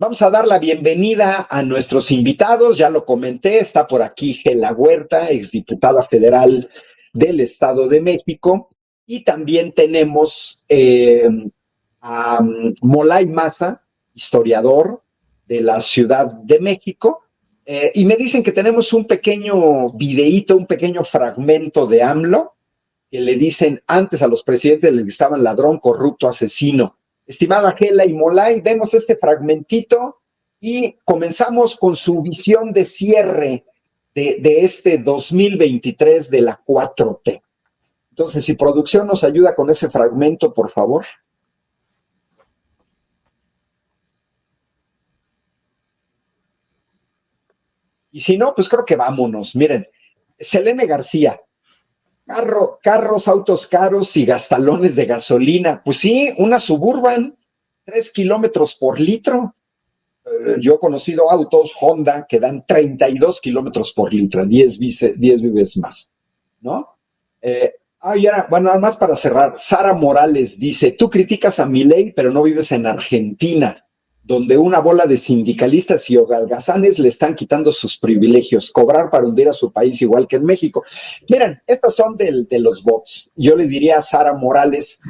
Vamos a dar la bienvenida a nuestros invitados, ya lo comenté, está por aquí Gela Huerta, exdiputada federal del Estado de México, y también tenemos a Molay Maza, historiador de la Ciudad de México, y me dicen que tenemos un pequeño videíto, un pequeño fragmento de AMLO, que le dicen antes a los presidentes, les estaban ladrón, corrupto, asesino. Estimada Gela y Molay, vemos este fragmentito y comenzamos con su visión de cierre de este 2023 de la 4T. Entonces, si producción nos ayuda con ese fragmento, por favor. Y si no, pues creo que vámonos. Miren, Selene García, carros, autos caros y gastalones de gasolina. Pues sí, una Suburban, 3 kilómetros por litro. Yo he conocido autos Honda que dan 32 kilómetros por litro, 10 veces más, ¿no? Bueno, nada más para cerrar, Sara Morales dice, tú criticas a Milei, pero no vives en Argentina, donde una bola de sindicalistas y holgazanes le están quitando sus privilegios, cobrar para hundir a su país igual que en México. Miren, estas son de los bots. Yo le diría a Sara Morales,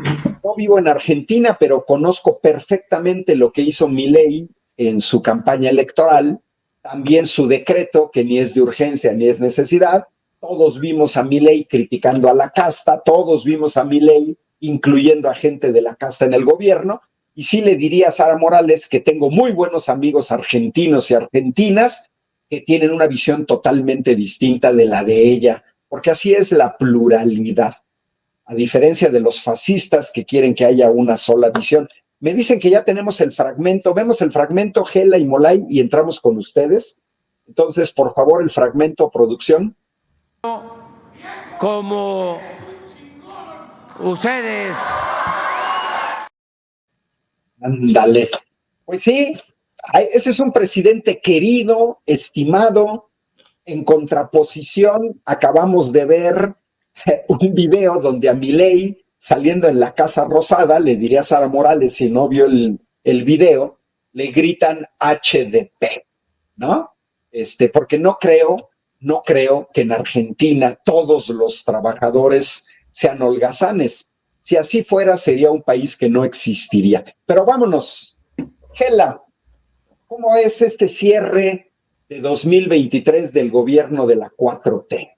no vivo en Argentina, pero conozco perfectamente lo que hizo Milei en su campaña electoral, también su decreto, que ni es de urgencia ni es necesidad. Todos vimos a Milei criticando a la casta, todos vimos a Milei incluyendo a gente de la casta en el gobierno, y sí le diría a Sara Morales que tengo muy buenos amigos argentinos y argentinas que tienen una visión totalmente distinta de la de ella, porque así es la pluralidad, a diferencia de los fascistas que quieren que haya una sola visión. Me dicen que ya tenemos el fragmento, vemos el fragmento, Gela y Molay, y entramos con ustedes. Entonces, por favor, el fragmento, producción. Como ustedes. Ándale. Pues sí, ese es un presidente querido, estimado. En contraposición, acabamos de ver un video donde a Milei, saliendo en la Casa Rosada, le diría a Sara Morales, si no vio el video, le gritan HDP, ¿no? Porque no creo que en Argentina todos los trabajadores sean holgazanes. Si así fuera, sería un país que no existiría. Pero vámonos. Gela, ¿cómo es este cierre de 2023 del gobierno de la 4T?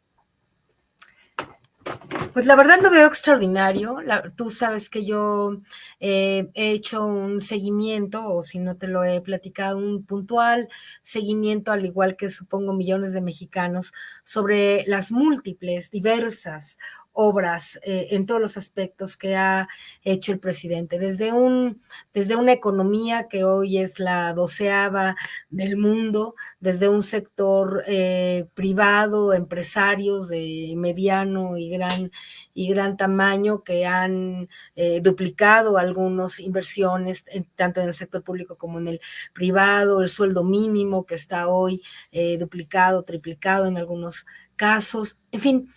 Pues la verdad lo veo extraordinario. Tú sabes que yo he hecho un seguimiento, o si no te lo he platicado, un puntual seguimiento, al igual que supongo millones de mexicanos, sobre las múltiples, diversas obras en todos los aspectos que ha hecho el presidente, desde una economía que hoy es la 12ª del mundo, desde un sector privado, empresarios de mediano y gran tamaño que han duplicado algunas inversiones, tanto en el sector público como en el privado, el sueldo mínimo que está hoy duplicado, triplicado en algunos casos, en fin,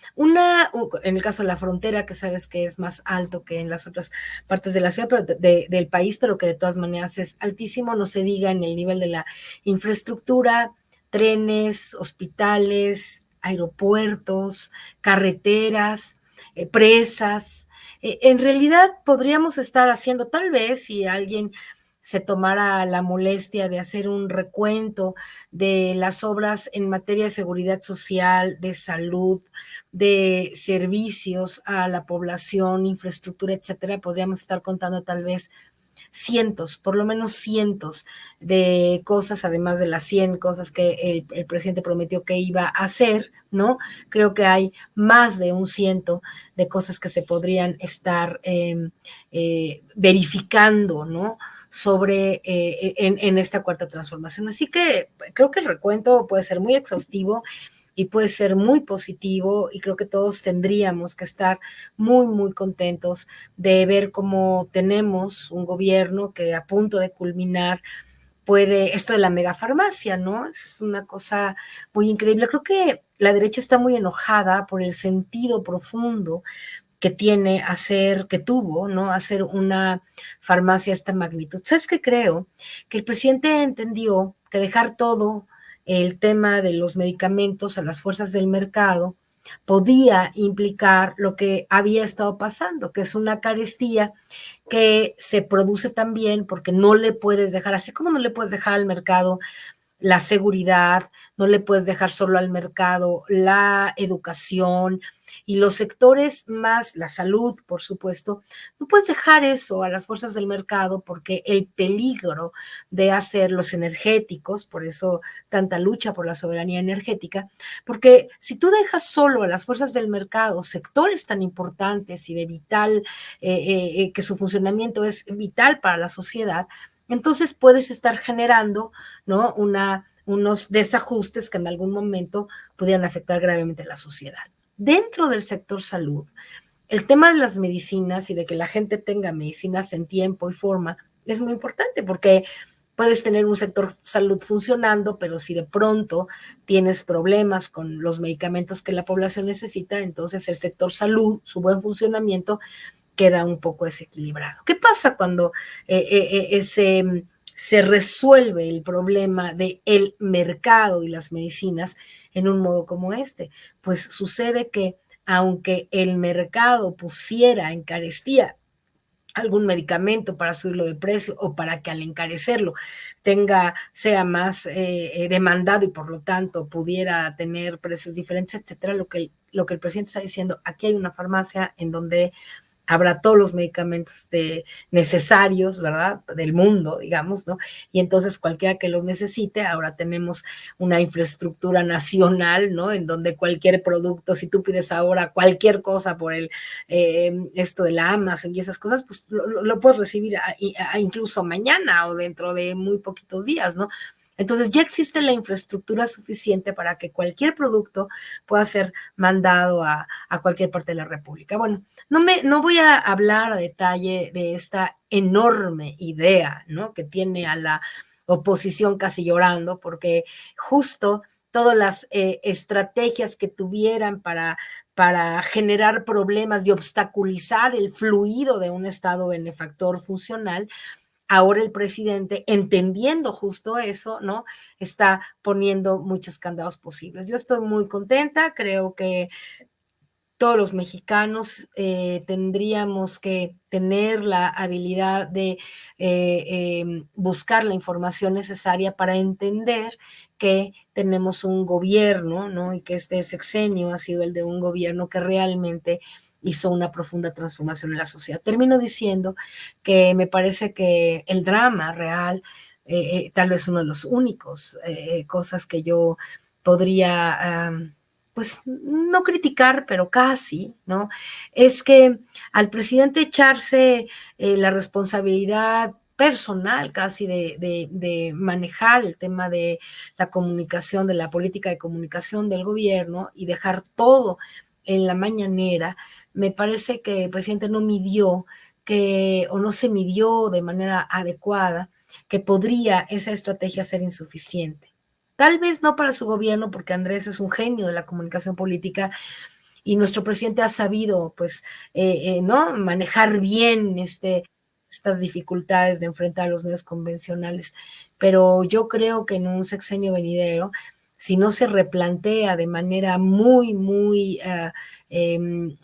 en el caso de la frontera, que sabes que es más alto que en las otras partes de la ciudad, pero del país, pero que de todas maneras es altísimo, no se diga en el nivel de la infraestructura, trenes, hospitales, aeropuertos, carreteras, presas. En realidad podríamos estar haciendo, tal vez, si alguien se tomara la molestia de hacer un recuento de las obras en materia de seguridad social, de salud, de servicios a la población, infraestructura, etcétera, podríamos estar contando tal vez cientos, por lo menos cientos de cosas, además de las 100 cosas que el presidente prometió que iba a hacer, ¿no? Creo que hay más de un ciento de cosas que se podrían estar verificando, ¿no? Sobre en esta cuarta transformación. Así que creo que el recuento puede ser muy exhaustivo y puede ser muy positivo, y creo que todos tendríamos que estar muy, muy contentos de ver cómo tenemos un gobierno que a punto de culminar esto de la megafarmacia, ¿no? Es una cosa muy increíble. Creo que la derecha está muy enojada por el sentido profundo que tuvo, ¿no? Hacer una farmacia de esta magnitud. ¿Sabes qué creo? Que el presidente entendió que dejar todo el tema de los medicamentos a las fuerzas del mercado podía implicar lo que había estado pasando, que es una carestía que se produce también porque no le puedes dejar, así como no le puedes dejar al mercado la seguridad, no le puedes dejar solo al mercado la educación y los sectores más, la salud, por supuesto, no puedes dejar eso a las fuerzas del mercado porque el peligro de hacer los energéticos, por eso tanta lucha por la soberanía energética, porque si tú dejas solo a las fuerzas del mercado sectores tan importantes y de vital, que su funcionamiento es vital para la sociedad, entonces puedes estar generando, ¿no? Unos desajustes que en algún momento pudieran afectar gravemente a la sociedad. Dentro del sector salud, el tema de las medicinas y de que la gente tenga medicinas en tiempo y forma es muy importante porque puedes tener un sector salud funcionando, pero si de pronto tienes problemas con los medicamentos que la población necesita, entonces el sector salud, su buen funcionamiento, queda un poco desequilibrado. ¿Qué pasa cuando se resuelve el problema del mercado y las medicinas en un modo como este? Pues sucede que aunque el mercado pusiera, encarecía algún medicamento para subirlo de precio o para que al encarecerlo sea más demandado y por lo tanto pudiera tener precios diferentes, etcétera, lo que el presidente está diciendo, aquí hay una farmacia en donde habrá todos los medicamentos necesarios, ¿verdad? Del mundo, digamos, ¿no? Y entonces cualquiera que los necesite, ahora tenemos una infraestructura nacional, ¿no? En donde cualquier producto, si tú pides ahora cualquier cosa por esto de la Amazon y esas cosas, pues lo puedes recibir incluso mañana o dentro de muy poquitos días, ¿no? Entonces ya existe la infraestructura suficiente para que cualquier producto pueda ser mandado a cualquier parte de la República. Bueno, no voy a hablar a detalle de esta enorme idea, ¿no? Que tiene a la oposición casi llorando, porque justo todas las estrategias que tuvieran para generar problemas y obstaculizar el fluido de un Estado benefactor funcional, ahora el presidente, entendiendo justo eso, ¿no? Está poniendo muchos candados posibles. Yo estoy muy contenta, creo que todos los mexicanos tendríamos que tener la habilidad de buscar la información necesaria para entender que tenemos un gobierno, ¿no? Y que este sexenio ha sido el de un gobierno que realmente hizo una profunda transformación en la sociedad. Termino diciendo que me parece que el drama real, tal vez uno de los únicos cosas que yo podría pues no criticar, pero casi, ¿no? Es que al presidente echarse la responsabilidad personal casi de manejar el tema de la comunicación, de la política de comunicación del gobierno y dejar todo en la mañanera, me parece que el presidente no midió o no se midió de manera adecuada que podría esa estrategia ser insuficiente. Tal vez no para su gobierno, porque Andrés es un genio de la comunicación política y nuestro presidente ha sabido, pues, ¿no? Manejar bien estas dificultades de enfrentar a los medios convencionales. Pero yo creo que en un sexenio venidero, si no se replantea de manera muy, muy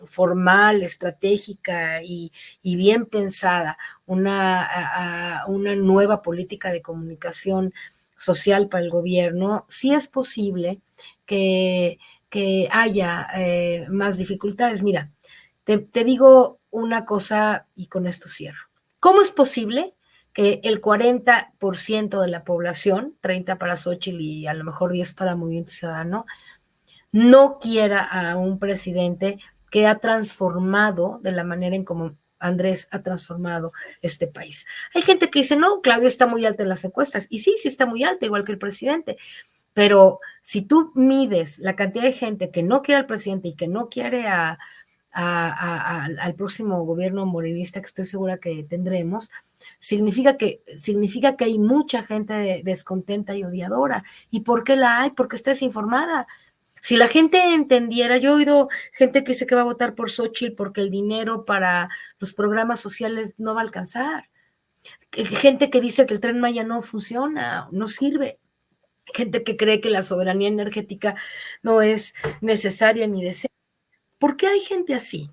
formal, estratégica y bien pensada una nueva política de comunicación social para el gobierno, sí es posible que haya más dificultades. Mira, te digo una cosa y con esto cierro. ¿Cómo es posible que el 40% de la población, 30 para Xochitl y a lo mejor 10 para Movimiento Ciudadano, no quiera a un presidente que ha transformado de la manera en como Andrés ha transformado este país? Hay gente que dice, no, Claudia está muy alta en las encuestas, y sí, sí está muy alta, igual que el presidente, pero si tú mides la cantidad de gente que no quiere al presidente y que no quiere al próximo gobierno morenista que estoy segura que tendremos, significa que hay mucha gente descontenta y odiadora. ¿Y por qué la hay? Porque está desinformada. Si la gente entendiera, yo he oído gente que dice que va a votar por Xóchitl porque el dinero para los programas sociales no va a alcanzar. Gente que dice que el Tren Maya no funciona, no sirve. Gente que cree que la soberanía energética no es necesaria ni deseada. ¿Por qué hay gente así?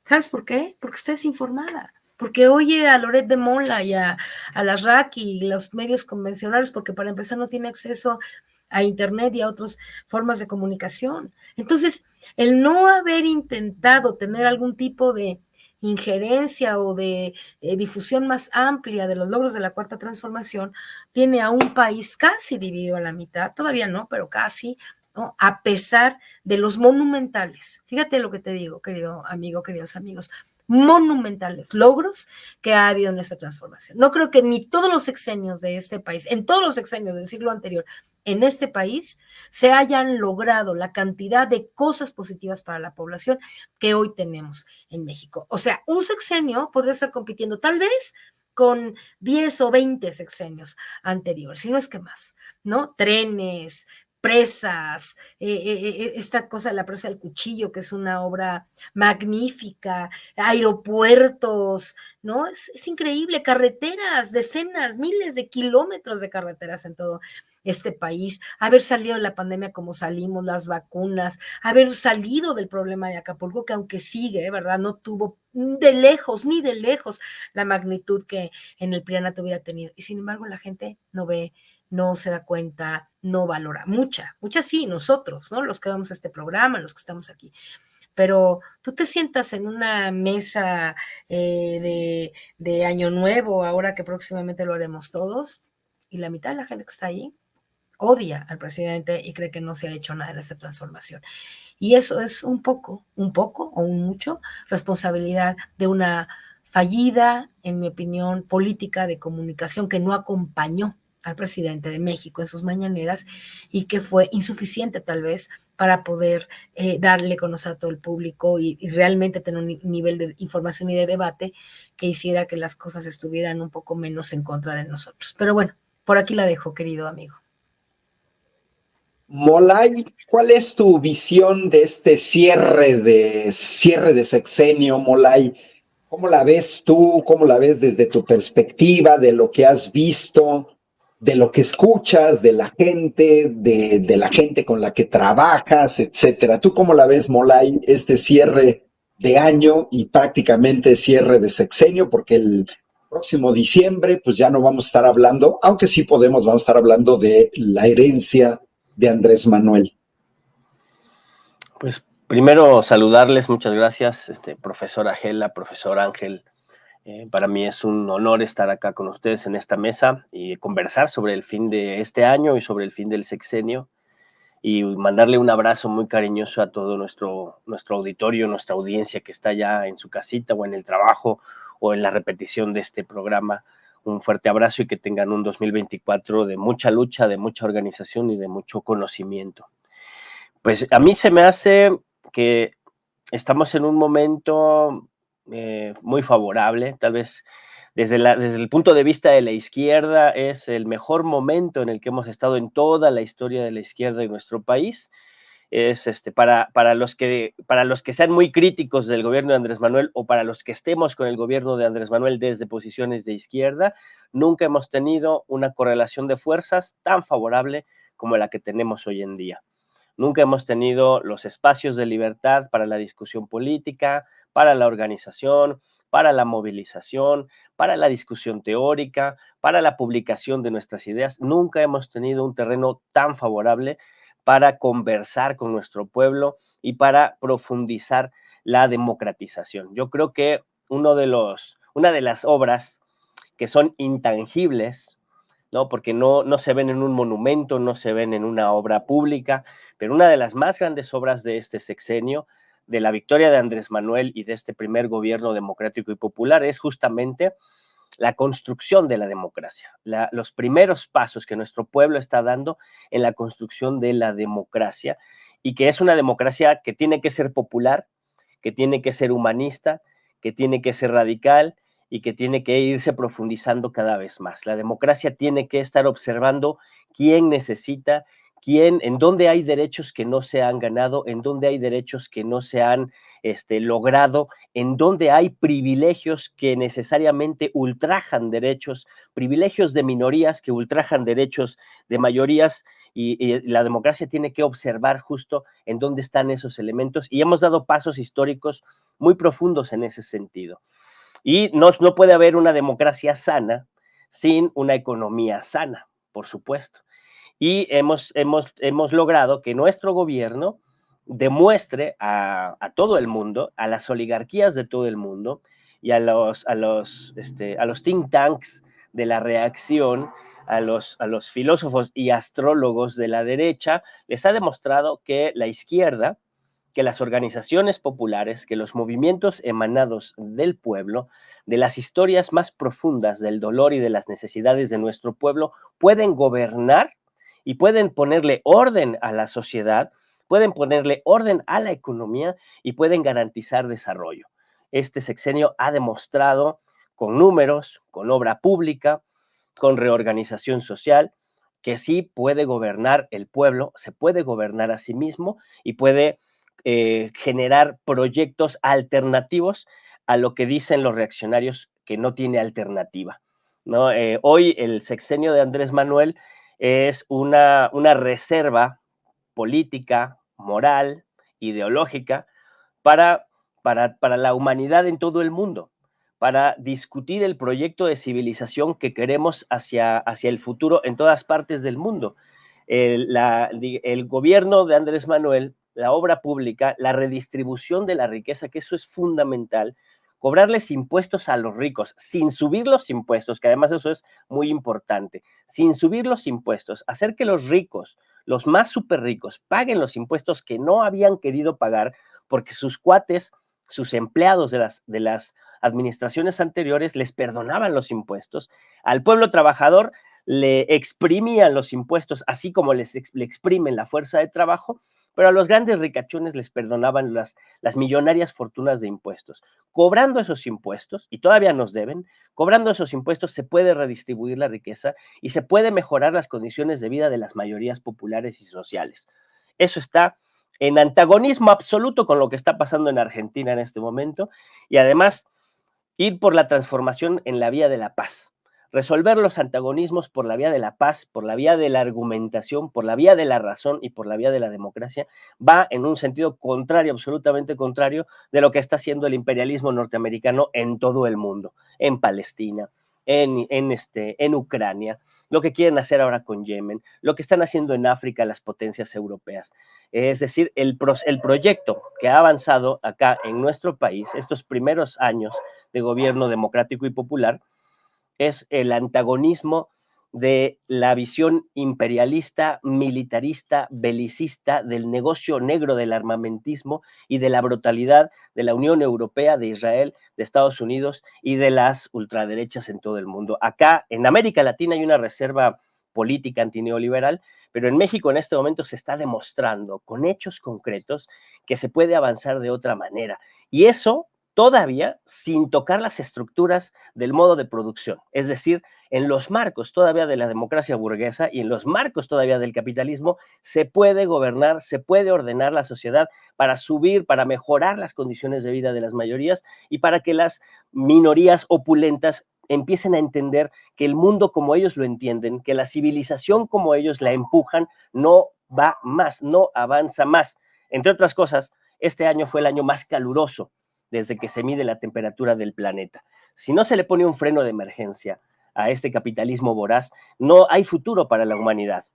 ¿Sabes por qué? Porque está desinformada. Porque oye a Loret de Mola y a las RAC y los medios convencionales, porque para empezar no tiene acceso a Internet y a otras formas de comunicación. Entonces, el no haber intentado tener algún tipo de injerencia o de difusión más amplia de los logros de la Cuarta Transformación, tiene a un país casi dividido a la mitad, todavía no, pero casi, ¿no? A pesar de los monumentales, fíjate lo que te digo, querido amigo, queridos amigos, monumentales logros que ha habido en esta transformación. No creo que ni todos los sexenios de este país, en todos los sexenios del siglo anterior, en este país, se hayan logrado la cantidad de cosas positivas para la población que hoy tenemos en México. O sea, un sexenio podría estar compitiendo tal vez con 10 o 20 sexenios anteriores, si no es que más, ¿no? Trenes, presas, esta cosa de la presa del Cuchillo, que es una obra magnífica, aeropuertos, ¿no? Es increíble, carreteras, decenas, miles de kilómetros de carreteras en todo este país, haber salido de la pandemia como salimos, las vacunas, haber salido del problema de Acapulco, que aunque sigue, ¿verdad? No tuvo de lejos, ni de lejos, la magnitud que en el Prianato hubiera tenido. Y sin embargo, la gente no ve, no se da cuenta, no valora. Mucha sí, nosotros, ¿no? Los que vamos a este programa, los que estamos aquí. Pero tú te sientas en una mesa de Año Nuevo, ahora que próximamente lo haremos todos, y la mitad de la gente que está ahí odia al presidente y cree que no se ha hecho nada en esta transformación. Y eso es un poco o un mucho responsabilidad de una fallida, en mi opinión, política de comunicación que no acompañó al presidente de México en sus mañaneras y que fue insuficiente tal vez para poder darle a conocer a todo el público y realmente tener un nivel de información y de debate que hiciera que las cosas estuvieran un poco menos en contra de nosotros. Pero bueno, por aquí la dejo, querido amigo. Molay, ¿cuál es tu visión de este cierre de sexenio, Molay? ¿Cómo la ves tú? ¿Cómo la ves desde tu perspectiva, de lo que has visto, de lo que escuchas, de la gente con la que trabajas, etcétera? ¿Tú cómo la ves, Molay, este cierre de año y prácticamente cierre de sexenio? Porque el próximo diciembre, pues ya no vamos a estar hablando, aunque sí podemos, vamos a estar hablando de la herencia de Andrés Manuel. Pues primero saludarles, muchas gracias, profesora Gela, profesor Ángel. Para mí es un honor estar acá con ustedes en esta mesa y conversar sobre el fin de este año y sobre el fin del sexenio y mandarle un abrazo muy cariñoso a todo nuestro auditorio, nuestra audiencia que está ya en su casita o en el trabajo o en la repetición de este programa. Un fuerte abrazo y que tengan un 2024 de mucha lucha, de mucha organización y de mucho conocimiento. Pues a mí se me hace que estamos en un momento muy favorable, tal vez desde el punto de vista de la izquierda es el mejor momento en el que hemos estado en toda la historia de la izquierda en nuestro país. Es para los que sean muy críticos del gobierno de Andrés Manuel o para los que estemos con el gobierno de Andrés Manuel desde posiciones de izquierda, nunca hemos tenido una correlación de fuerzas tan favorable como la que tenemos hoy en día. Nunca hemos tenido los espacios de libertad para la discusión política, para la organización, para la movilización, para la discusión teórica, para la publicación de nuestras ideas. Nunca hemos tenido un terreno tan favorable para conversar con nuestro pueblo y para profundizar la democratización. Yo creo que una de las obras que son intangibles, ¿no? Porque no se ven en un monumento, no se ven en una obra pública, pero una de las más grandes obras de este sexenio, de la victoria de Andrés Manuel y de este primer gobierno democrático y popular, es justamente la construcción de la democracia, los primeros pasos que nuestro pueblo está dando en la construcción de la democracia y que es una democracia que tiene que ser popular, que tiene que ser humanista, que tiene que ser radical y que tiene que irse profundizando cada vez más. La democracia tiene que estar observando quién necesita, en dónde hay derechos que no se han ganado, en dónde hay derechos que no se han logrado, en dónde hay privilegios que necesariamente ultrajan derechos, privilegios de minorías que ultrajan derechos de mayorías, y la democracia tiene que observar justo en dónde están esos elementos, y hemos dado pasos históricos muy profundos en ese sentido. Y no puede haber una democracia sana sin una economía sana, por supuesto. Y hemos logrado que nuestro gobierno demuestre a todo el mundo, a las oligarquías de todo el mundo y a los think tanks de la reacción, a los filósofos y astrólogos de la derecha, les ha demostrado que la izquierda, que las organizaciones populares, que los movimientos emanados del pueblo, de las historias más profundas del dolor y de las necesidades de nuestro pueblo, pueden gobernar y pueden ponerle orden a la sociedad, pueden ponerle orden a la economía y pueden garantizar desarrollo. Este sexenio ha demostrado con números, con obra pública, con reorganización social, que sí puede gobernar el pueblo, se puede gobernar a sí mismo y puede generar proyectos alternativos a lo que dicen los reaccionarios que no tiene alternativa, ¿no? Hoy el sexenio de Andrés Manuel es una reserva política, moral, ideológica para la humanidad en todo el mundo, para discutir el proyecto de civilización que queremos hacia el futuro en todas partes del mundo. El gobierno de Andrés Manuel, la obra pública, la redistribución de la riqueza, que eso es fundamental, cobrarles impuestos a los ricos, sin subir los impuestos, que además eso es muy importante, sin subir los impuestos, hacer que los ricos, los más súper ricos, paguen los impuestos que no habían querido pagar porque sus cuates, sus empleados de las administraciones anteriores les perdonaban los impuestos, al pueblo trabajador le exprimían los impuestos, así como le exprimen la fuerza de trabajo, pero a los grandes ricachones les perdonaban las millonarias fortunas de impuestos. Cobrando esos impuestos, y todavía nos deben, cobrando esos impuestos se puede redistribuir la riqueza y se puede mejorar las condiciones de vida de las mayorías populares y sociales. Eso está en antagonismo absoluto con lo que está pasando en Argentina en este momento, y además ir por la transformación en la vía de la paz, resolver los antagonismos por la vía de la paz, por la vía de la argumentación, por la vía de la razón y por la vía de la democracia, va en un sentido contrario, absolutamente contrario, de lo que está haciendo el imperialismo norteamericano en todo el mundo, en Palestina, en Ucrania, lo que quieren hacer ahora con Yemen, lo que están haciendo en África las potencias europeas. Es decir, el proyecto que ha avanzado acá en nuestro país, estos primeros años de gobierno democrático y popular, es el antagonismo de la visión imperialista, militarista, belicista, del negocio negro del armamentismo y de la brutalidad de la Unión Europea, de Israel, de Estados Unidos y de las ultraderechas en todo el mundo. Acá en América Latina hay una reserva política antineoliberal, pero en México en este momento se está demostrando con hechos concretos que se puede avanzar de otra manera. Y eso todavía sin tocar las estructuras del modo de producción, es decir, en los marcos todavía de la democracia burguesa y en los marcos todavía del capitalismo, se puede gobernar, se puede ordenar la sociedad para subir, para mejorar las condiciones de vida de las mayorías y para que las minorías opulentas empiecen a entender que el mundo como ellos lo entienden, que la civilización como ellos la empujan, no va más, no avanza más. Entre otras cosas, este año fue el año más caluroso desde que se mide la temperatura del planeta. Si no se le pone un freno de emergencia a este capitalismo voraz, no hay futuro para la humanidad.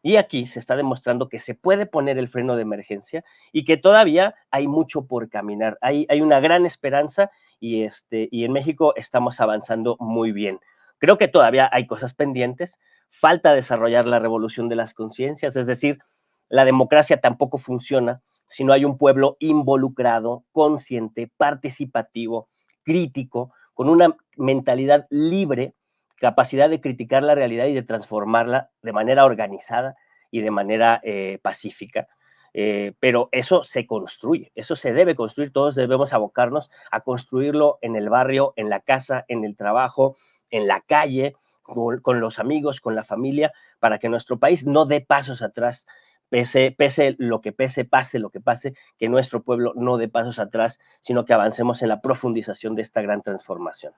Y aquí se está demostrando que se puede poner el freno de emergencia y que todavía hay mucho por caminar. Hay una gran esperanza y en México estamos avanzando muy bien. Creo que todavía hay cosas pendientes. Falta desarrollar la revolución de las conciencias, es decir, la democracia tampoco funciona si no hay un pueblo involucrado, consciente, participativo, crítico, con una mentalidad libre, capacidad de criticar la realidad y de transformarla de manera organizada y de manera pacífica. Pero eso se construye, eso se debe construir, todos debemos abocarnos a construirlo en el barrio, en la casa, en el trabajo, en la calle, con los amigos, con la familia, para que nuestro país no dé pasos atrás, pese lo que pese, pase lo que pase, que nuestro pueblo no dé pasos atrás, sino que avancemos en la profundización de esta gran transformación.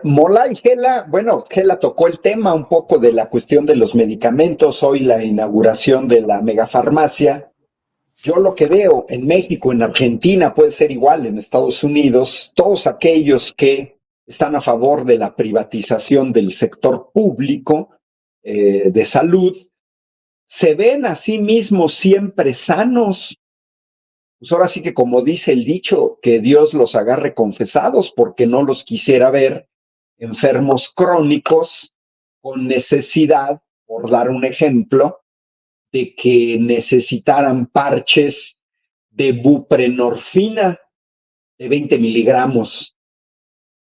Mola y Gela, bueno, Gela tocó el tema un poco de la cuestión de los medicamentos, hoy la inauguración de la megafarmacia. Yo lo que veo en México, en Argentina, puede ser igual en Estados Unidos, todos aquellos que están a favor de la privatización del sector público de salud, se ven a sí mismos siempre sanos. Pues ahora sí que como dice el dicho, que Dios los agarre confesados, porque no los quisiera ver enfermos crónicos con necesidad, por dar un ejemplo, de que necesitaran parches de buprenorfina de 20 miligramos,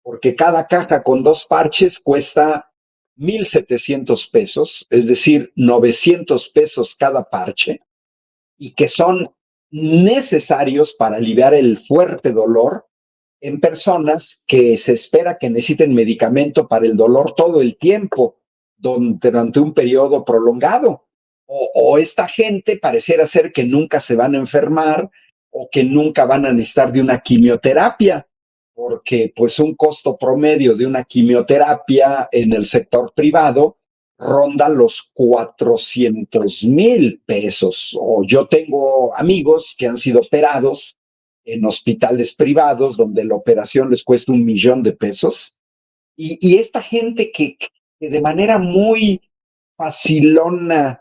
porque cada caja con 2 parches cuesta 1,700 pesos, es decir, 900 pesos cada parche, y que son necesarios para aliviar el fuerte dolor en personas que se espera que necesiten medicamento para el dolor todo el tiempo, durante un periodo prolongado. O esta gente pareciera ser que nunca se van a enfermar o que nunca van a necesitar de una quimioterapia, porque pues un costo promedio de una quimioterapia en el sector privado ronda los 400,000 pesos. O yo tengo amigos que han sido operados en hospitales privados donde la operación les cuesta 1,000,000 de pesos. Y esta gente que de manera muy facilona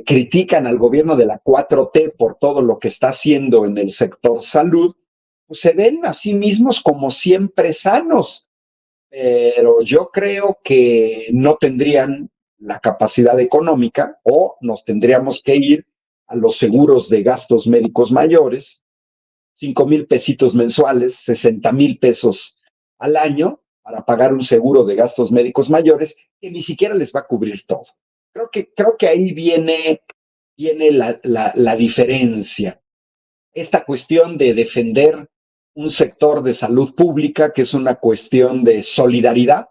critican al gobierno de la 4T por todo lo que está haciendo en el sector salud, pues se ven a sí mismos como siempre sanos, pero yo creo que no tendrían la capacidad económica o nos tendríamos que ir a los seguros de gastos médicos mayores, 5,000 pesitos mensuales, 60,000 pesos al año para pagar un seguro de gastos médicos mayores que ni siquiera les va a cubrir todo. Creo que ahí viene la diferencia. Esta cuestión de defender un sector de salud pública que es una cuestión de solidaridad,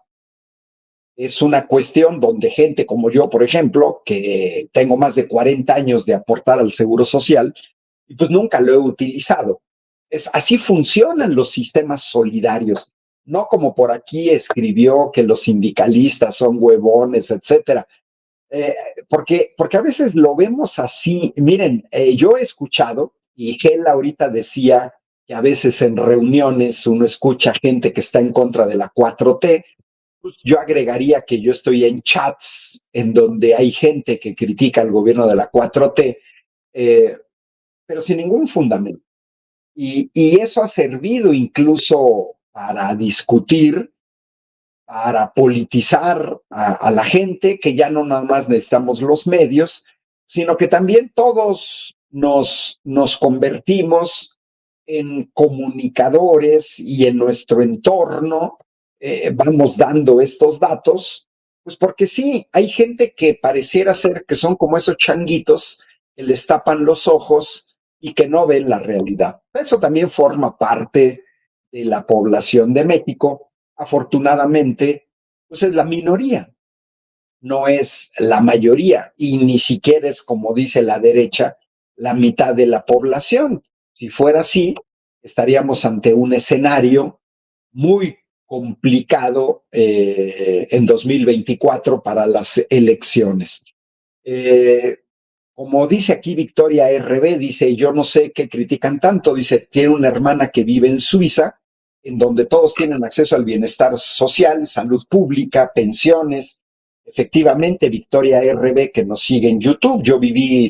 es una cuestión donde gente como yo, por ejemplo, que tengo más de 40 años de aportar al Seguro Social, y pues nunca lo he utilizado. Así funcionan los sistemas solidarios, no como por aquí escribió que los sindicalistas son huevones, etcétera. Porque a veces lo vemos así. Miren, yo he escuchado, y Gel ahorita decía que a veces en reuniones uno escucha gente que está en contra de la 4T, pues yo agregaría que yo estoy en chats en donde hay gente que critica al gobierno de la 4T, pero sin ningún fundamento. Y eso ha servido incluso para discutir, para politizar a la gente, que ya no nada más necesitamos los medios, sino que también todos nos convertimos en comunicadores y en nuestro entorno vamos dando estos datos, pues porque sí, hay gente que pareciera ser que son como esos changuitos que les tapan los ojos y que no ven la realidad. Eso también forma parte de la población de México. Afortunadamente, pues es la minoría, no es la mayoría y ni siquiera es, como dice la derecha, la mitad de la población. Si fuera así, estaríamos ante un escenario muy complicado en 2024 para las elecciones. Como dice aquí Victoria RB, dice, yo no sé qué critican tanto, dice, tiene una hermana que vive en Suiza, en donde todos tienen acceso al bienestar social, salud pública, pensiones. Efectivamente, Victoria RB, que nos sigue en YouTube, yo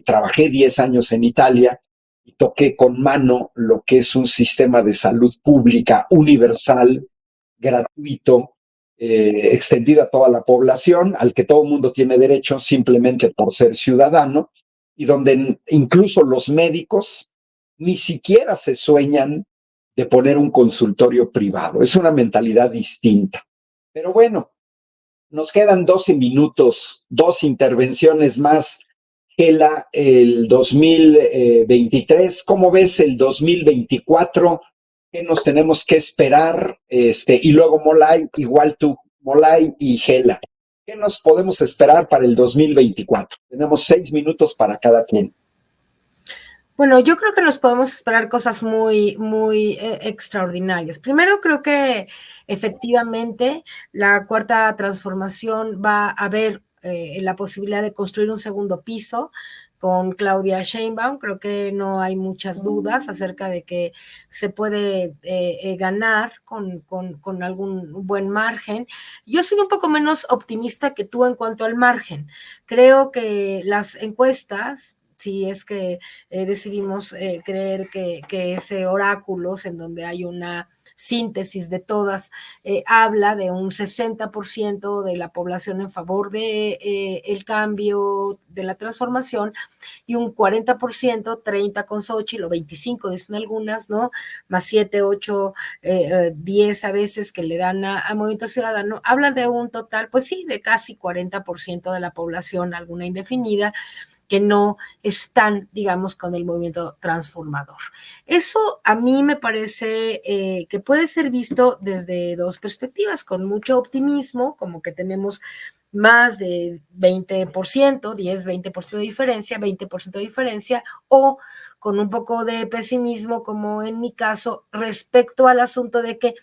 trabajé 10 años en Italia y toqué con mano lo que es un sistema de salud pública universal, gratuito, extendido a toda la población, al que todo el mundo tiene derecho simplemente por ser ciudadano, y donde incluso los médicos ni siquiera se sueñan de poner un consultorio privado. Es una mentalidad distinta. Pero bueno, nos quedan 12 minutos, 2 intervenciones más. Gela, el 2023, ¿cómo ves el 2024? ¿Qué nos tenemos que esperar? Y luego, Molay, igual tú, Molay y Gela, ¿qué nos podemos esperar para el 2024? Tenemos 6 minutos para cada quien. Bueno, yo creo que nos podemos esperar cosas muy extraordinarias. Primero, creo que efectivamente la cuarta transformación va a haber la posibilidad de construir un segundo piso con Claudia Sheinbaum. Creo que no hay muchas dudas acerca de que se puede ganar con algún buen margen. Yo soy un poco menos optimista que tú en cuanto al margen. Creo que las encuestas, si es que decidimos creer que ese oráculos en donde hay una síntesis de todas, habla de un 60% de la población en favor de el cambio, de la transformación, y un 40%, 30 con Xochitl, o 25 dicen algunas, ¿no? Más 7, 8, 10 a veces que le dan a Movimiento Ciudadano, hablan de un total, pues sí, de casi 40% de la población, alguna indefinida, que no están, digamos, con el movimiento transformador. Eso a mí me parece que puede ser visto desde dos perspectivas, con mucho optimismo, como que tenemos más de 20%, 10, 20% de diferencia, 20% de diferencia, o con un poco de pesimismo, como en mi caso, respecto al asunto de que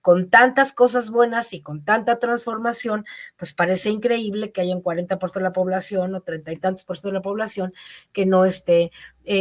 con tantas cosas buenas y con tanta transformación, pues parece increíble que haya un 40% de la población o 30 y tantos por ciento de la población que no esté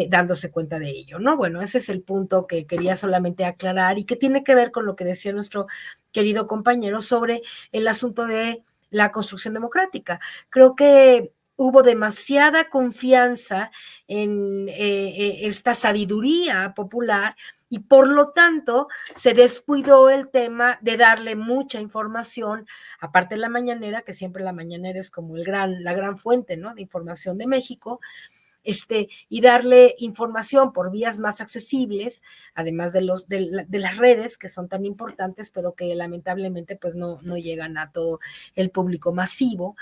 dándose cuenta de ello, ¿no? Bueno, ese es el punto que quería solamente aclarar y que tiene que ver con lo que decía nuestro querido compañero sobre el asunto de la construcción democrática. Creo que hubo demasiada confianza en esta sabiduría popular y por lo tanto se descuidó el tema de darle mucha información, aparte de la mañanera, que siempre la mañanera es como la gran fuente, ¿no?, de información de México, y darle información por vías más accesibles, además de las redes que son tan importantes, pero que lamentablemente pues no llegan a todo el público masivo.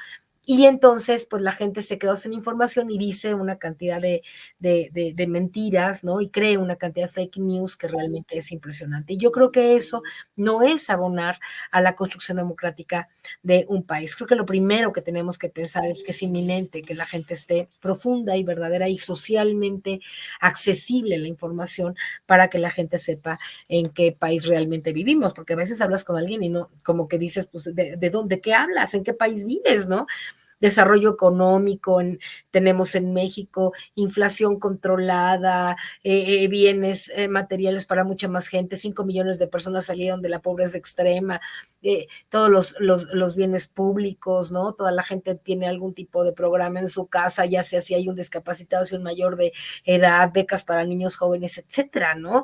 Y entonces, pues la gente se quedó sin información y dice una cantidad de mentiras, ¿no? Y cree una cantidad de fake news que realmente es impresionante. Y yo creo que eso no es abonar a la construcción democrática de un país. Creo que lo primero que tenemos que pensar es que es inminente que la gente esté profunda y verdadera y socialmente accesible la información para que la gente sepa en qué país realmente vivimos, porque a veces hablas con alguien y no, como que dices, pues, ¿de dónde, qué hablas? ¿En qué país vives, no? Desarrollo económico, tenemos en México inflación controlada, bienes materiales para mucha más gente, 5 millones de personas salieron de la pobreza extrema, todos los bienes públicos, ¿no? Toda la gente tiene algún tipo de programa en su casa, ya sea si hay un discapacitado, si un mayor de edad, becas para niños jóvenes, etcétera, ¿no?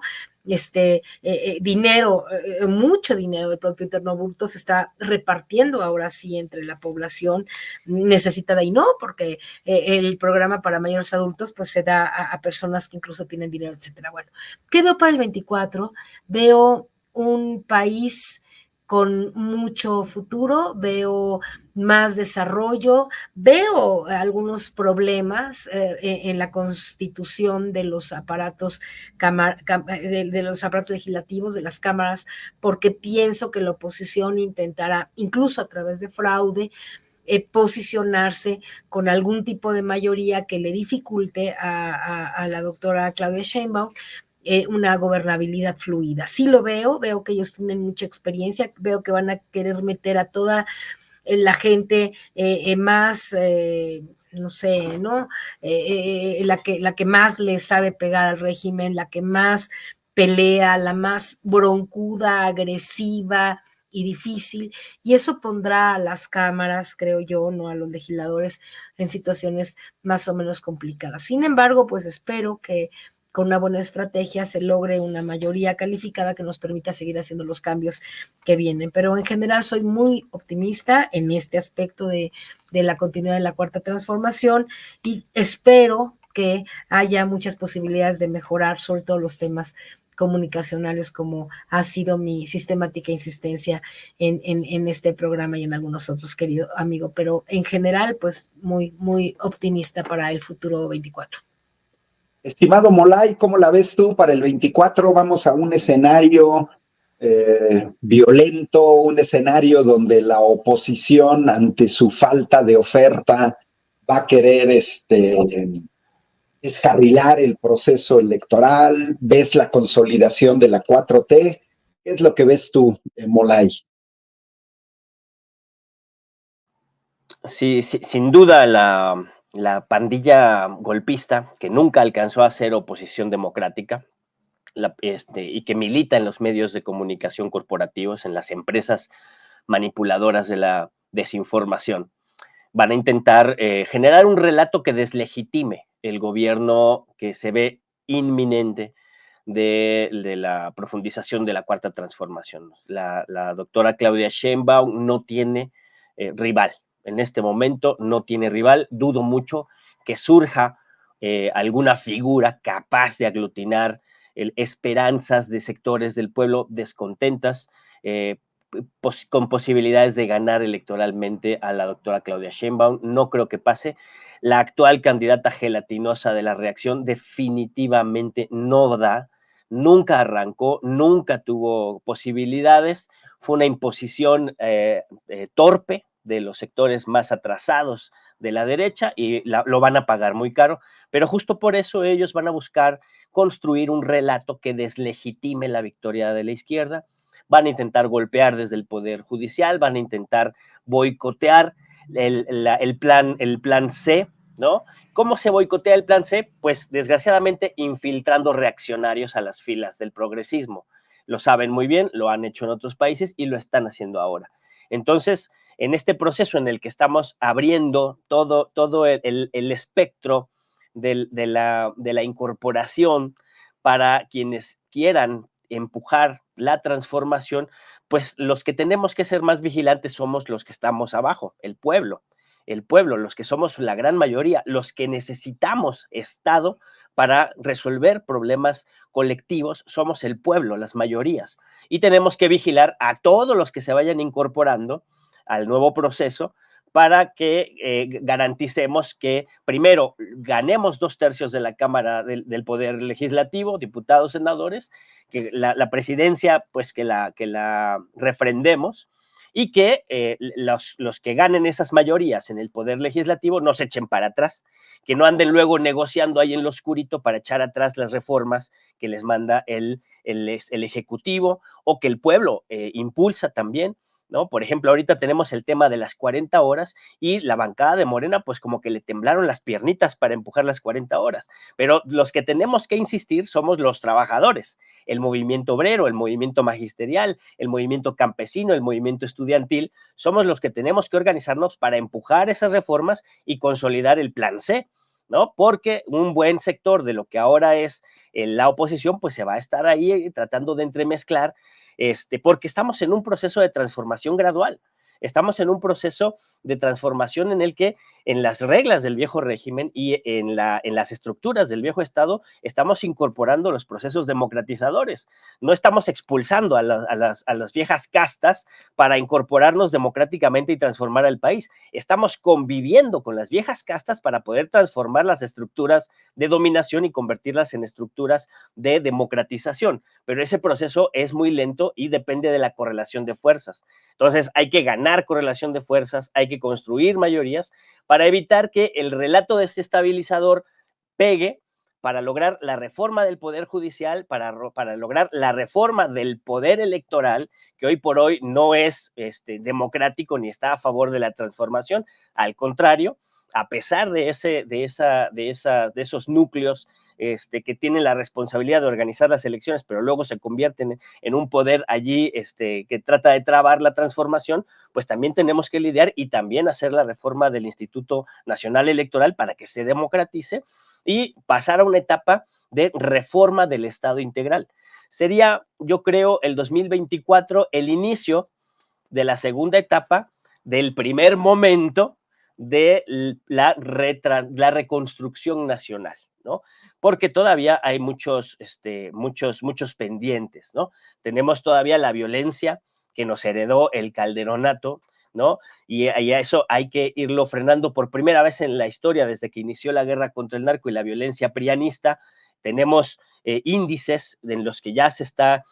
Dinero, mucho dinero del Producto Interno Bruto se está repartiendo ahora sí entre la población necesitada y no, porque el programa para mayores adultos pues se da a personas que incluso tienen dinero, etcétera. Bueno, ¿qué veo para el 24? Veo un país con mucho futuro, veo más desarrollo, veo algunos problemas en la constitución de los aparatos de los aparatos legislativos, de las cámaras, porque pienso que la oposición intentará, incluso a través de fraude, posicionarse con algún tipo de mayoría que le dificulte a la doctora Claudia Sheinbaum una gobernabilidad fluida. Sí lo veo que ellos tienen mucha experiencia, veo que van a querer meter a toda la gente más, no sé, ¿no? La que más le sabe pegar al régimen, la que más pelea, la más broncuda, agresiva y difícil, y eso pondrá a las cámaras, creo yo, no a los legisladores, en situaciones más o menos complicadas. Sin embargo, pues espero que con una buena estrategia se logre una mayoría calificada que nos permita seguir haciendo los cambios que vienen. Pero en general soy muy optimista en este aspecto de la continuidad de la cuarta transformación y espero que haya muchas posibilidades de mejorar, sobre todo los temas comunicacionales, como ha sido mi sistemática insistencia en este programa y en algunos otros, querido amigo, pero en general, pues muy optimista para el futuro 24. Estimado Molay, ¿cómo la ves tú para el 24? Vamos a un escenario violento, un escenario donde la oposición, ante su falta de oferta, va a querer descarrilar el proceso electoral. ¿Ves la consolidación de la 4T? ¿Qué es lo que ves tú, Molay? Sí, sí, sin duda la pandilla golpista, que nunca alcanzó a ser oposición democrática, y que milita en los medios de comunicación corporativos, en las empresas manipuladoras de la desinformación, van a intentar generar un relato que deslegitime el gobierno que se ve inminente de la profundización de la cuarta transformación. La doctora Claudia Sheinbaum no tiene rival. En este momento no tiene rival. Dudo mucho que surja alguna figura capaz de aglutinar esperanzas de sectores del pueblo descontentas, con posibilidades de ganar electoralmente a la doctora Claudia Sheinbaum. No creo que pase. La actual candidata gelatinosa de la reacción definitivamente no da, nunca arrancó, nunca tuvo posibilidades. Fue una imposición torpe de los sectores más atrasados de la derecha y lo van a pagar muy caro, pero justo por eso ellos van a buscar construir un relato que deslegitime la victoria de la izquierda. Van a intentar golpear desde el Poder Judicial, van a intentar boicotear el plan C, ¿no? ¿Cómo se boicotea el plan C? Pues desgraciadamente infiltrando reaccionarios a las filas del progresismo. Lo saben muy bien, lo han hecho en otros países y lo están haciendo ahora. Entonces, en este proceso en el que estamos abriendo todo el espectro de la incorporación para quienes quieran empujar la transformación, pues los que tenemos que ser más vigilantes somos los que estamos abajo, el pueblo, los que somos la gran mayoría, los que necesitamos Estado para resolver problemas colectivos, somos el pueblo, las mayorías, y tenemos que vigilar a todos los que se vayan incorporando al nuevo proceso para que garanticemos que primero ganemos 2/3 de la Cámara del Poder Legislativo, diputados, senadores, que la presidencia, pues que la refrendemos y que los que ganen esas mayorías en el Poder Legislativo no se echen para atrás, que no anden luego negociando ahí en lo oscurito para echar atrás las reformas que les manda el Ejecutivo o que el pueblo impulsa también, ¿no? Por ejemplo, ahorita tenemos el tema de las 40 horas y la bancada de Morena, pues como que le temblaron las piernitas para empujar las 40 horas. Pero los que tenemos que insistir somos los trabajadores, el movimiento obrero, el movimiento magisterial, el movimiento campesino, el movimiento estudiantil. Somos los que tenemos que organizarnos para empujar esas reformas y consolidar el plan C, ¿no? Porque un buen sector de lo que ahora es la oposición, pues se va a estar ahí tratando de entremezclar, porque estamos en un proceso de transformación gradual. Estamos en un proceso de transformación en el que en las reglas del viejo régimen y en las estructuras del viejo Estado estamos incorporando los procesos democratizadores. No estamos expulsando a las viejas castas para incorporarnos democráticamente y transformar al país. Estamos conviviendo con las viejas castas para poder transformar las estructuras de dominación y convertirlas en estructuras de democratización. Pero ese proceso es muy lento y depende de la correlación de fuerzas. Entonces hay que ganar correlación de fuerzas, hay que construir mayorías para evitar que el relato desestabilizador pegue, para lograr la reforma del Poder Judicial, para lograr la reforma del Poder Electoral, que hoy por hoy no es democrático ni está a favor de la transformación. Al contrario, a pesar de esos núcleos que tienen la responsabilidad de organizar las elecciones, pero luego se convierten en un poder allí que trata de trabar la transformación, pues también tenemos que lidiar y también hacer la reforma del Instituto Nacional Electoral para que se democratice y pasar a una etapa de reforma del Estado integral. Sería, yo creo, el 2024 el inicio de la segunda etapa del primer momento de la reconstrucción nacional, ¿no? Porque todavía hay muchos pendientes, ¿no? Tenemos todavía la violencia que nos heredó el calderonato, ¿no? Y a eso hay que irlo frenando por primera vez en la historia, desde que inició la guerra contra el narco y la violencia prianista. tenemos índices en los que ya se está,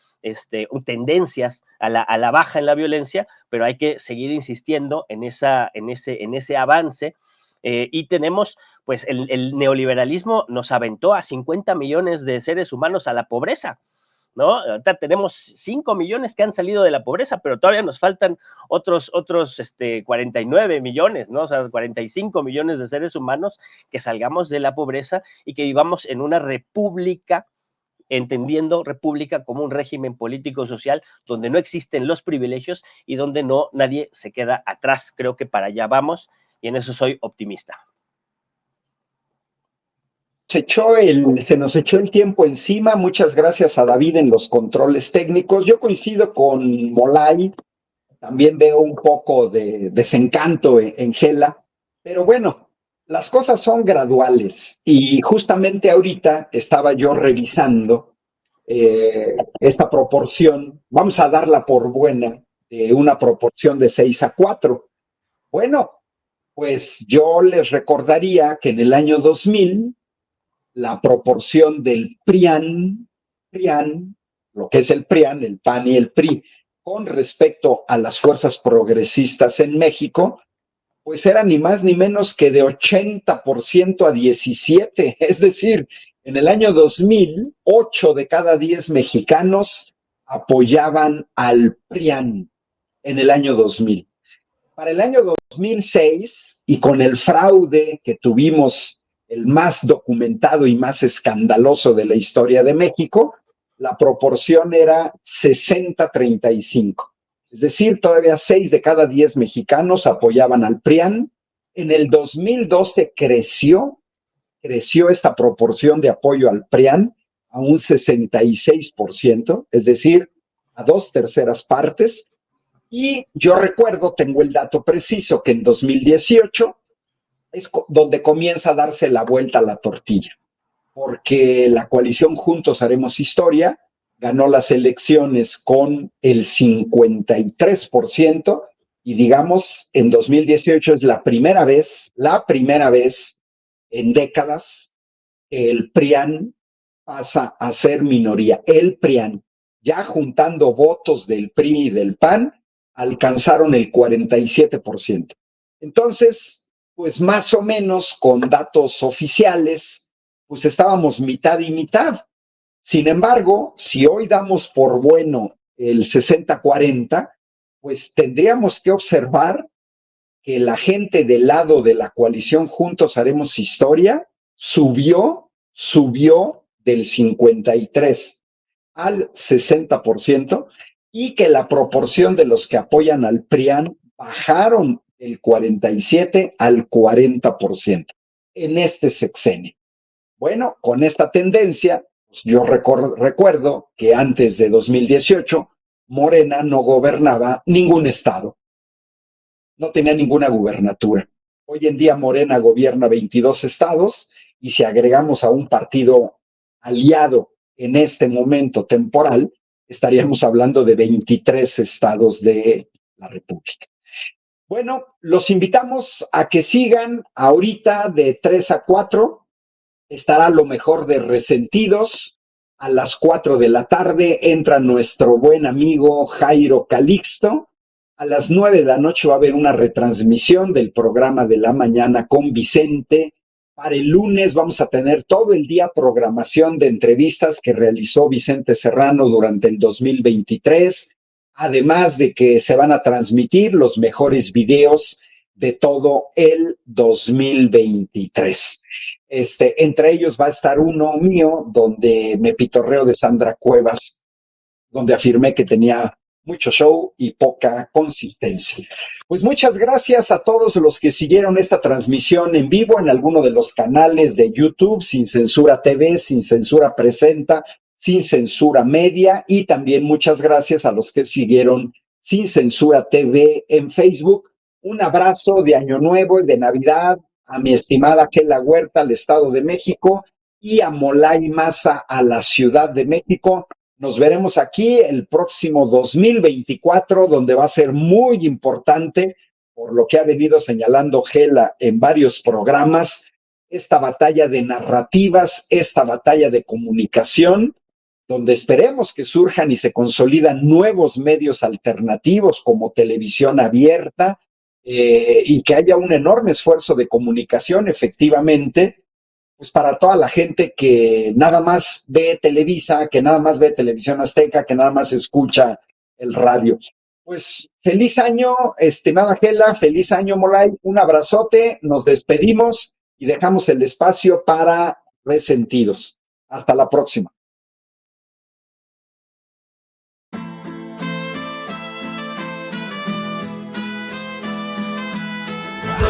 tendencias a la baja en la violencia, pero hay que seguir insistiendo en ese avance. Y tenemos, pues, el neoliberalismo nos aventó a 50 millones de seres humanos a la pobreza, ¿no? Ahorita tenemos 5 millones que han salido de la pobreza, pero todavía nos faltan otros 49 millones, ¿no? O sea, 45 millones de seres humanos que salgamos de la pobreza y que vivamos en una república, entendiendo república como un régimen político-social donde no existen los privilegios y donde nadie se queda atrás. Creo que para allá vamos y en eso soy optimista. Se nos echó el tiempo encima. Muchas gracias a David en los controles técnicos. Yo coincido con Molay. También veo un poco de desencanto en Gela. Pero bueno, las cosas son graduales. Y justamente ahorita estaba yo revisando esta proporción. Vamos a darla por buena, de una proporción de 6-4. Bueno, pues yo les recordaría que en el año 2000 la proporción del PRIAN, lo que es el PRIAN, el PAN y el PRI, con respecto a las fuerzas progresistas en México, pues era ni más ni menos que de 80% a 17%. Es decir, en el año 2000, 8 de cada 10 mexicanos apoyaban al PRIAN en el año 2000. Para el año 2006, y con el fraude que tuvimos, el más documentado y más escandaloso de la historia de México, la proporción era 60-35. Es decir, todavía 6 de cada 10 mexicanos apoyaban al PRIAN. En el 2012 creció esta proporción de apoyo al PRIAN a un 66%, es decir, a 2/3 partes. Y yo recuerdo, tengo el dato preciso, que en 2018 es donde comienza a darse la vuelta a la tortilla, porque la coalición Juntos Haremos Historia ganó las elecciones con el 53%, y digamos, en 2018 es la primera vez en décadas que el PRIAN pasa a ser minoría. El PRIAN, ya juntando votos del PRI y del PAN, alcanzaron el 47%. Entonces, pues más o menos con datos oficiales, pues estábamos mitad y mitad. Sin embargo, si hoy damos por bueno el 60-40, pues tendríamos que observar que la gente del lado de la coalición Juntos Haremos Historia subió del 53 al 60%, y que la proporción de los que apoyan al PRIAN bajaron del 47 al 40% en este sexenio. Bueno, con esta tendencia, pues yo recuerdo que antes de 2018, Morena no gobernaba ningún estado, no tenía ninguna gubernatura. Hoy en día Morena gobierna 22 estados, y si agregamos a un partido aliado en este momento temporal, estaríamos hablando de 23 estados de la República. Bueno, los invitamos a que sigan ahorita de 3-4. Estará lo mejor de Resentidos. A las 4 de la tarde entra nuestro buen amigo Jairo Calixto. A las 9 de la noche va a haber una retransmisión del programa de la mañana con Vicente. Para el lunes vamos a tener todo el día programación de entrevistas que realizó Vicente Serrano durante el 2023, además de que se van a transmitir los mejores videos de todo el 2023. Entre ellos va a estar uno mío, donde me pitorreo de Sandra Cuevas, donde afirmé que tenía mucho show y poca consistencia. Pues muchas gracias a todos los que siguieron esta transmisión en vivo en alguno de los canales de YouTube, Sin Censura TV, Sin Censura Presenta, Sin Censura Media, y también muchas gracias a los que siguieron Sin Censura TV en Facebook. Un abrazo de Año Nuevo y de Navidad a mi estimada Gela Huerta al Estado de México y a Molay Maza a la Ciudad de México. Nos veremos aquí el próximo 2024, donde va a ser muy importante, por lo que ha venido señalando Gela en varios programas, esta batalla de narrativas, esta batalla de comunicación, donde esperemos que surjan y se consolidan nuevos medios alternativos como televisión abierta, y que haya un enorme esfuerzo de comunicación, efectivamente, pues para toda la gente que nada más ve Televisa, que nada más ve Televisión Azteca, que nada más escucha el radio. Pues feliz año, estimada Gela, feliz año, Molay, un abrazote, nos despedimos y dejamos el espacio para Resentidos. Hasta la próxima.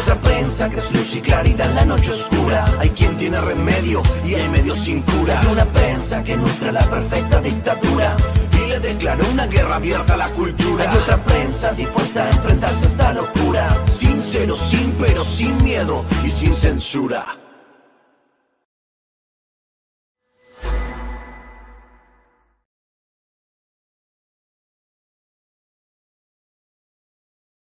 Otra prensa que es luz y claridad en la noche oscura. Hay quien tiene remedio y hay medio sin cura. Hay una prensa que nutre la perfecta dictadura y le declaró una guerra abierta a la cultura. Hay otra prensa dispuesta a enfrentarse a esta locura, sincero, sin pero, sin miedo y sin censura.